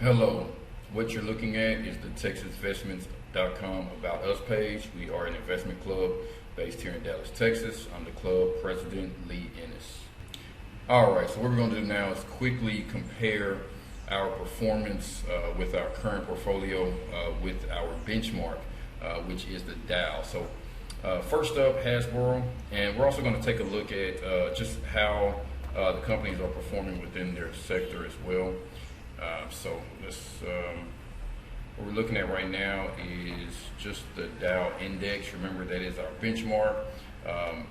Hello, what you're looking at is the TexasVestments.com About Us page. We are an investment club based here in Dallas, Texas. I'm the club president, Lee Ennis. All right, so what we're going to do now is quickly compare our performance with our current portfolio with our benchmark, which is the Dow. So first up, Hasboro, and we're also going to take a look at just how the companies are performing within their sector as well. So what we're looking at right now is just the Dow index. Remember, that is our benchmark,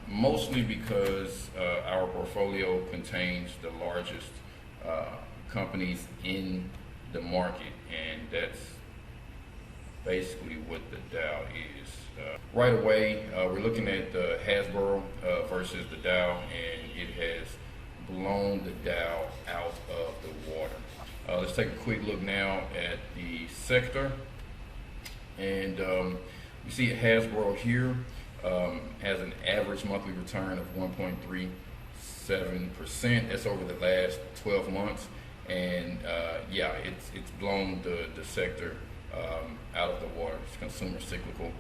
mostly because our portfolio contains the largest companies in the market, and that's basically what the Dow is. Right away, we're looking at the Hasbro versus the Dow, and it has blown the Dow out of the water. Let's take a quick look now at the sector, and you see Hasbro here has an average monthly return of 1.37%. That's over the last 12 months, and yeah, it's blown the sector out of the water. It's consumer cyclical.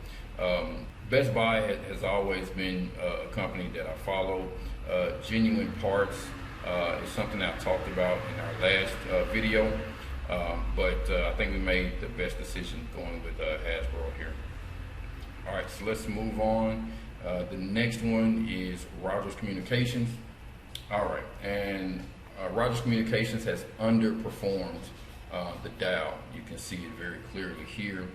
Best Buy has always been a company that I follow. Genuine Parts is something I've talked about in our last video, but I think we made the best decision going with Hasbro here. All right, so let's move on. The next one is Rogers Communications. All right, and Rogers Communications has underperformed the Dow. You can see it very clearly here.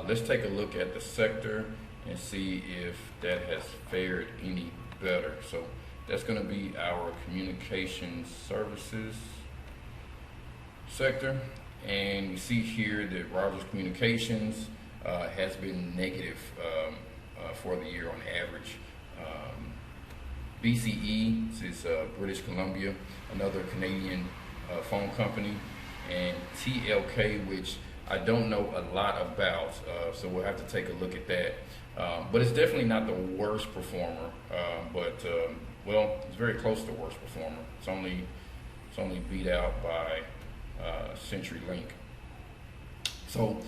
Let's take a look at the sector and see if that has fared any better. So that's going to be our communications services sector, and you see here that Rogers Communications has been negative for the year on average. BCE, this is British Columbia, another Canadian phone company, and TLK, which I don't know a lot about, so we'll have to take a look at that. But it's definitely not the worst performer, but well, it's very close to worst performer. It's only beat out by CenturyLink. So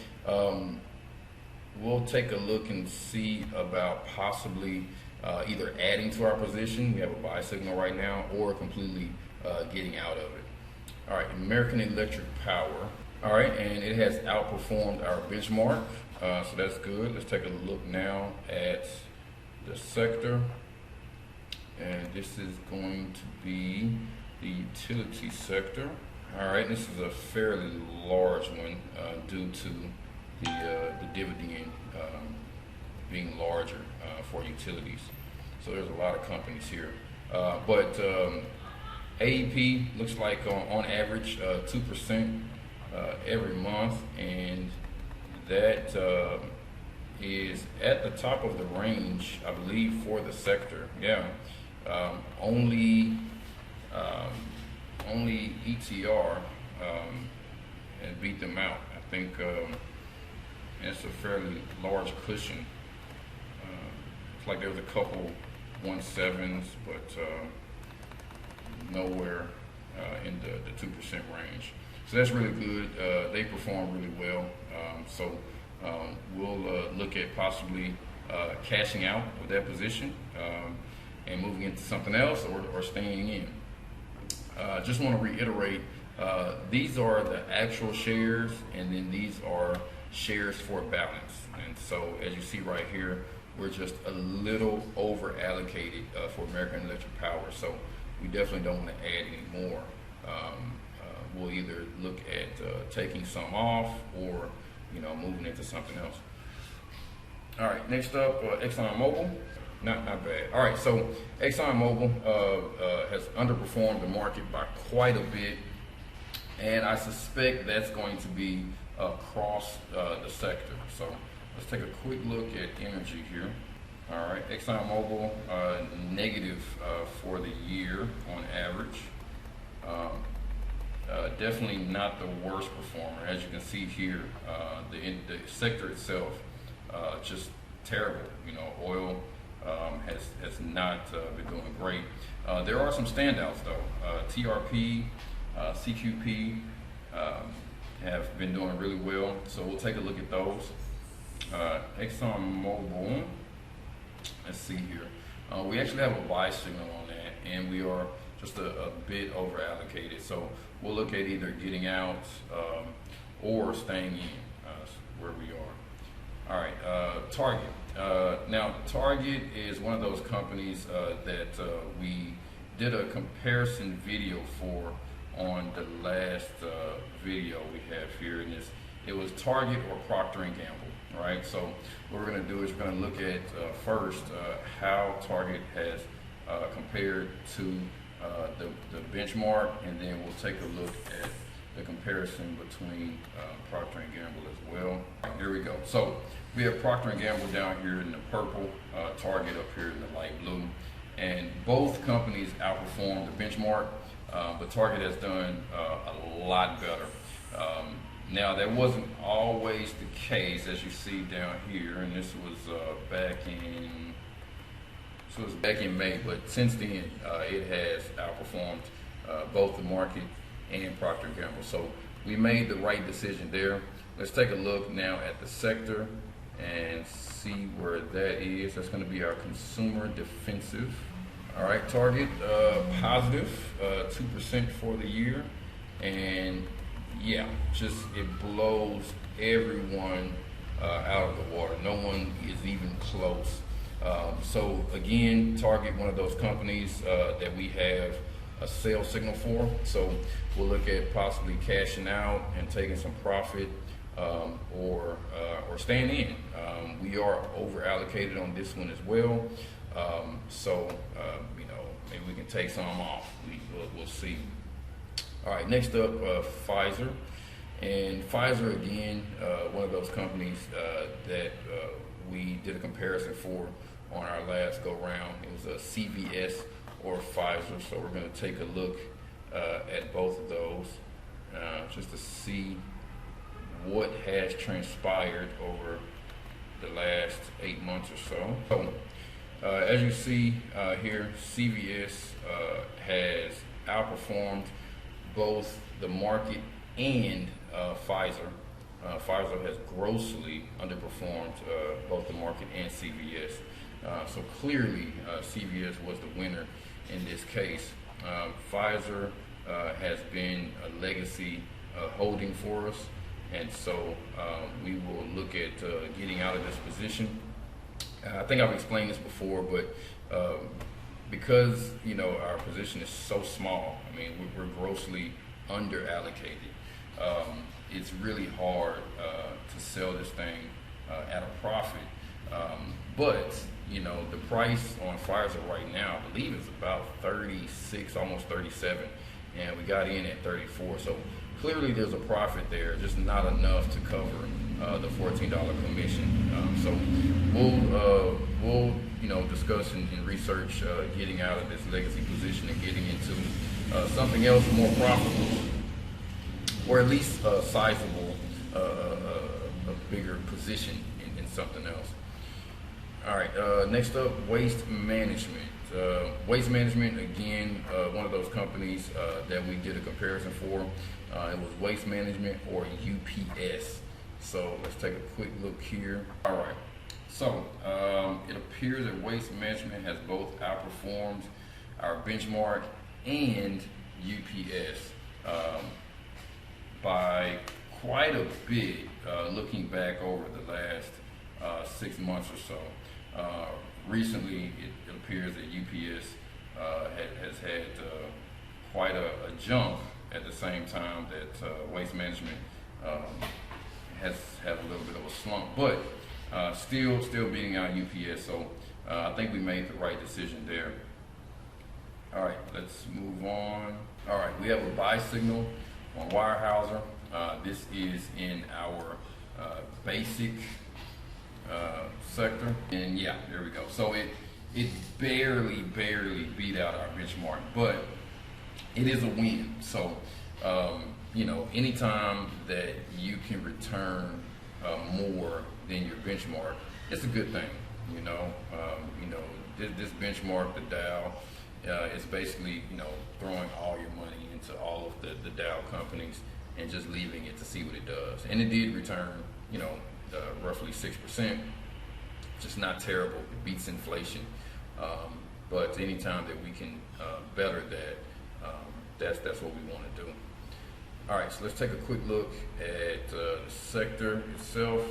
we'll take a look and see about possibly either adding to our position. We have a buy signal right now, or completely getting out of it. All right, American Electric Power. All right, and it has outperformed our benchmark, so that's good. Let's take a look now at the sector, and this is going to be the utility sector. All right, this is a fairly large one due to the dividend being larger for utilities. So there's a lot of companies here, but AEP looks like on average 2%. Every month, and that is at the top of the range, I believe, for the sector. Yeah, only ETR has beat them out. I think it's a fairly large cushion. It's like there was a couple 1.7s, but nowhere in the 2% range. So that's really good. They perform really well. So we'll look at possibly cashing out of that position and moving into something else, or staying in. Just want to reiterate, these are the actual shares, and then these are shares for balance. And so as you see right here, we're just a little over allocated for American Electric Power. So we definitely don't want to add any more. We'll either look at taking some off, or moving into something else. All right, next up, ExxonMobil. Not bad. All right, so ExxonMobil has underperformed the market by quite a bit, and I suspect that's going to be across the sector. So let's take a quick look at energy here. All right, ExxonMobil negative for the year on average. Definitely not the worst performer. As you can see here, the sector itself just terrible. Oil has not been doing great. There are some standouts though. TRP, CQP, have been doing really well. So we'll take a look at those. Exxon Mobil, let's see here. We actually have a buy signal on that, and we are just a bit over allocated. So we'll look at either getting out or staying in where we are. All right, Target. Now, Target is one of those companies that we did a comparison video for on the last video we have here, and it was Target or Procter & Gamble, right? So what we're going to do is we're going to look at first how Target has compared to the benchmark, and then we'll take a look at the comparison between Procter & Gamble as well. Here we go. So we have Procter & Gamble down here in the purple, Target up here in the light blue, and both companies outperformed the benchmark, but Target has done a lot better. Now that wasn't always the case, as you see down here, and this was back in May, but since then it has outperformed both the market and Procter & Gamble. So we made the right decision there. Let's take a look now at the sector and see where that is. That's going to be our consumer defensive. All right, Target positive 2% for the year, and yeah, just it blows everyone out of the water. No one is even close. So again, Target, one of those companies that we have a sales signal for. So we'll look at possibly cashing out and taking some profit, or staying in. We are over allocated on this one as well. So maybe we can take some off. We'll see. All right, next up, Pfizer. And Pfizer, again, one of those companies that we did a comparison for on our last go round. It was a CVS or Pfizer. So we're going to take a look at both of those just to see what has transpired over the last 8 months or so. So as you see here, CVS has outperformed both the market and Pfizer. Pfizer has grossly underperformed both the market and CVS. So clearly CVS was the winner in this case. Pfizer has been a legacy holding for us, and so we will look at getting out of this position. I think I've explained this before, but because our position is so small, I mean we're grossly under allocated. It's really hard to sell this thing at a profit. But the price on Pfizer right now, I believe, is about 36, almost 37, and we got in at 34. So clearly there's a profit there, just not enough to cover the $14 commission. So we'll discuss and research getting out of this legacy position and getting into something else more profitable, or at least a sizable, a bigger position in something else. All right, next up, Waste Management. Waste Management, again, one of those companies that we did a comparison for. It was Waste Management or UPS. So let's take a quick look here. All right, so it appears that Waste Management has both outperformed our benchmark and UPS by quite a bit, looking back over the last 6 months or so. Recently, it appears that UPS has had quite a jump at the same time that Waste Management has had a little bit of a slump, but still beating out UPS. So I think we made the right decision there. All right, let's move on. All right, we have a buy signal on Weyerhaeuser. This is in our basic sector, and yeah, there we go. So it barely beat out our benchmark, but it is a win. So anytime that you can return more than your benchmark, it's a good thing. This benchmark, the Dow, is basically throwing all your money into all of the Dow companies, and just leaving it to see what it does. And it did return, roughly 6%. Just not terrible. It beats inflation. But anytime that we can better that, that's what we want to do. All right, so let's take a quick look at the sector itself.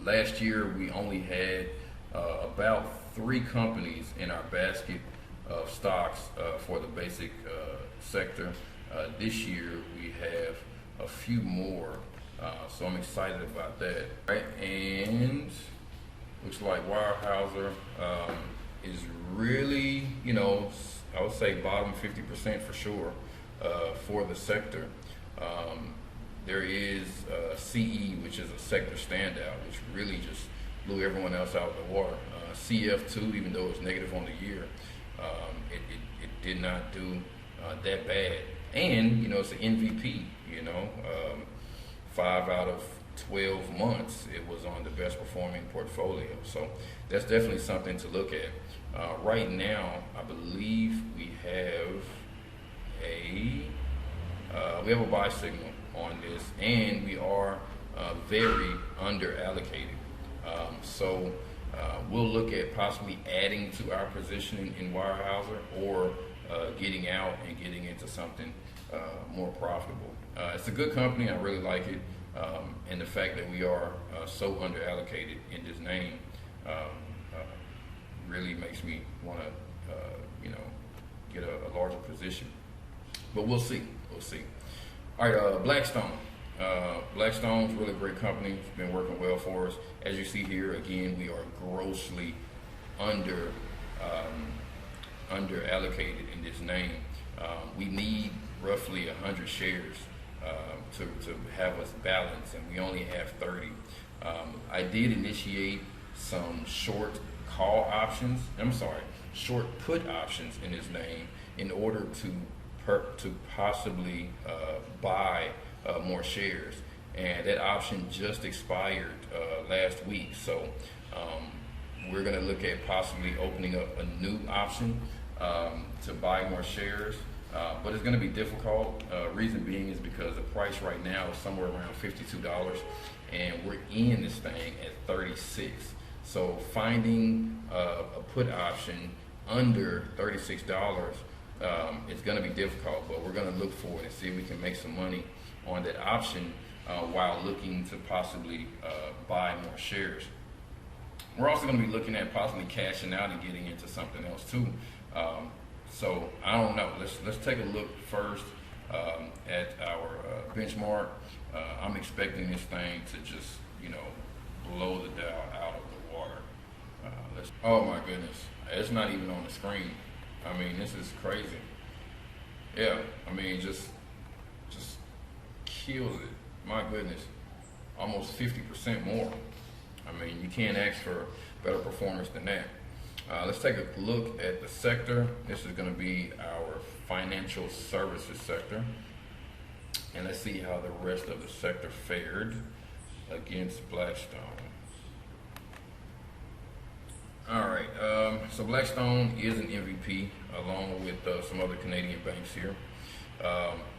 Last year, we only had about 3 companies in our basket of stocks for the basic sector. This year, we have a few more, so I'm excited about that. Right, and looks like Weyerhaeuser is really, I would say bottom 50% for sure for the sector. There is CE, which is a sector standout, which really just blew everyone else out of the water. CF2, even though it's negative on the year, it did not do that bad. And, it's an MVP, 5 out of 12 months, it was on the best performing portfolio. So that's definitely something to look at. Right now, I believe we have a buy signal on this, and we are very under allocated. So we'll look at possibly adding to our position in Weyerhaeuser, or getting out and getting into something more profitable. It's a good company. I really like it. And the fact that we are so under allocated in this name really makes me want to, get a larger position. But we'll see. All right, Blackstone. Blackstone's a really great company. It's been working well for us. As you see here, again, we are grossly under allocated in this name. We need roughly 100 shares to have us balance, and we only have 30. I did initiate some short put options in his name in order to possibly buy more shares, and that option just expired last week. So we're going to look at possibly opening up a new option to buy more shares. But it's going to be difficult. Reason being is because the price right now is somewhere around $52, and we're in this thing at $36. So finding a put option under $36 is going to be difficult. But we're going to look for it and see if we can make some money on that option while looking to possibly buy more shares. We're also going to be looking at possibly cashing out and getting into something else too. So I don't know. Let's take a look first at our benchmark. I'm expecting this thing to just blow the Dow out of the water. Oh my goodness, it's not even on the screen. I mean, this is crazy. Yeah, I mean, just kills it. My goodness, almost 50% more. I mean, you can't ask for better performance than that. Let's take a look at the sector. This is going to be our financial services sector. And let's see how the rest of the sector fared against Blackstone. All right, so Blackstone is an MVP along with some other Canadian banks here.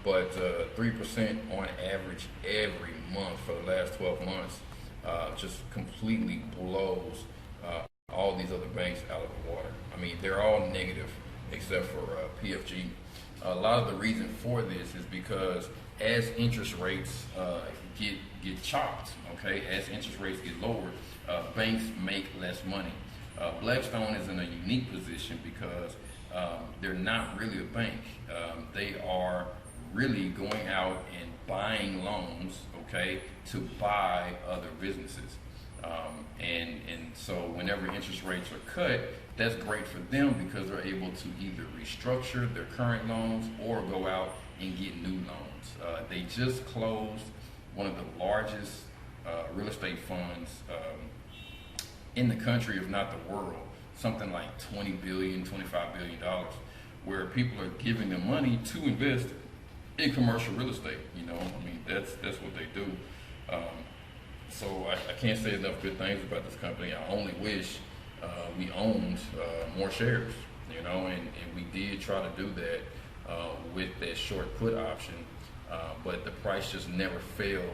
But 3% on average every month for the last 12 months just completely blows all these other banks out of the water. I mean, they're all negative except for PFG. A lot of the reason for this is because as interest rates get chopped, okay, as interest rates get lowered, banks make less money. Blackstone is in a unique position because they're not really a bank. They are really going out and buying loans, okay, to buy other businesses. And so whenever interest rates are cut, that's great for them because they're able to either restructure their current loans or go out and get new loans. They just closed one of the largest real estate funds in the country, if not the world, something like $20 billion, $25 billion, where people are giving them money to invest in commercial real estate. I mean, that's what they do. So I can't say enough good things about this company. I only wish we owned more shares, and we did try to do that with that short put option. but the price just never fell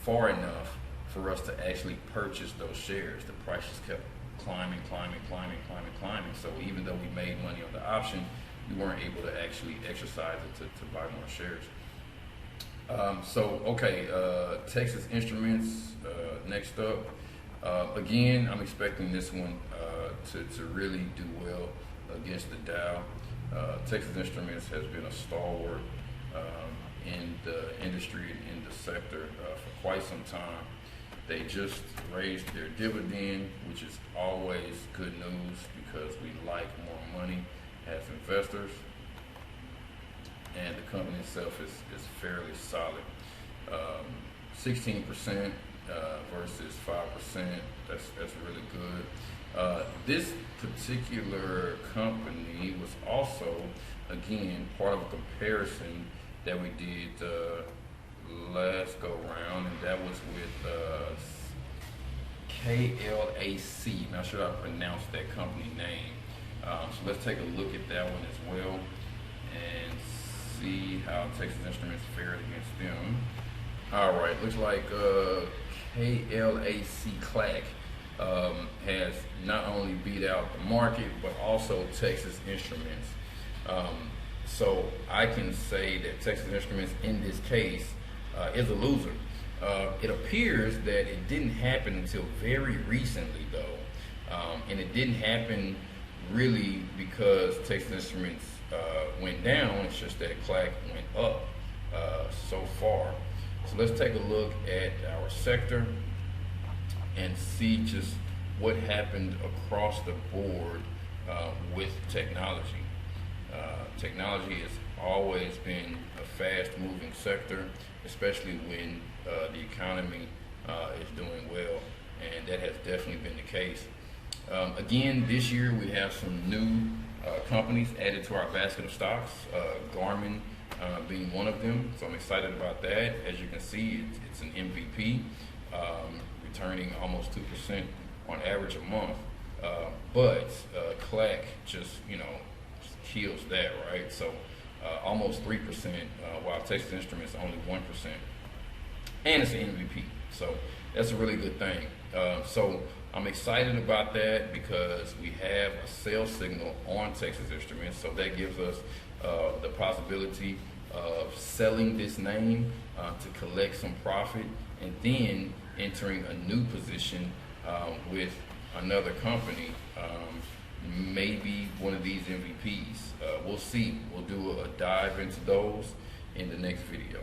far enough for us to actually purchase those shares. The price just kept climbing. So even though we made money on the option, we weren't able to actually exercise it to buy more shares. Texas Instruments next up. Again, I'm expecting this one to really do well against the Dow. Texas Instruments has been a stalwart in the industry and in the sector for quite some time. They just raised their dividend, which is always good news because we like more money as investors. And the company itself is fairly solid. 16% versus 5%. That's really good. This particular company was also, again, part of a comparison that we did last go round, and that was with KLAC. Not sure I pronounced that company name. So let's take a look at that one as well and see how Texas Instruments fared against them. All right, looks like KLAC has not only beat out the market, but also Texas Instruments. So I can say that Texas Instruments in this case is a loser. It appears that it didn't happen until very recently though, and it didn't happen really because Texas Instruments went down. It's just that CLAC went up so far. So let's take a look at our sector and see just what happened across the board with technology. Technology has always been a fast-moving sector, especially when the economy is doing well, and that has definitely been the case. Again, this year we have some new companies added to our basket of stocks, Garmin being one of them, so I'm excited about that. As you can see, it's an MVP, returning almost 2% on average a month, but CLAC just, kills that, right? So almost 3%, while Texas Instruments only 1%, and it's an MVP, so that's a really good thing. So I'm excited about that because we have a sales signal on Texas Instruments, so that gives us the possibility of selling this name to collect some profit and then entering a new position with another company, maybe one of these MVPs. We'll see. We'll do a dive into those in the next video.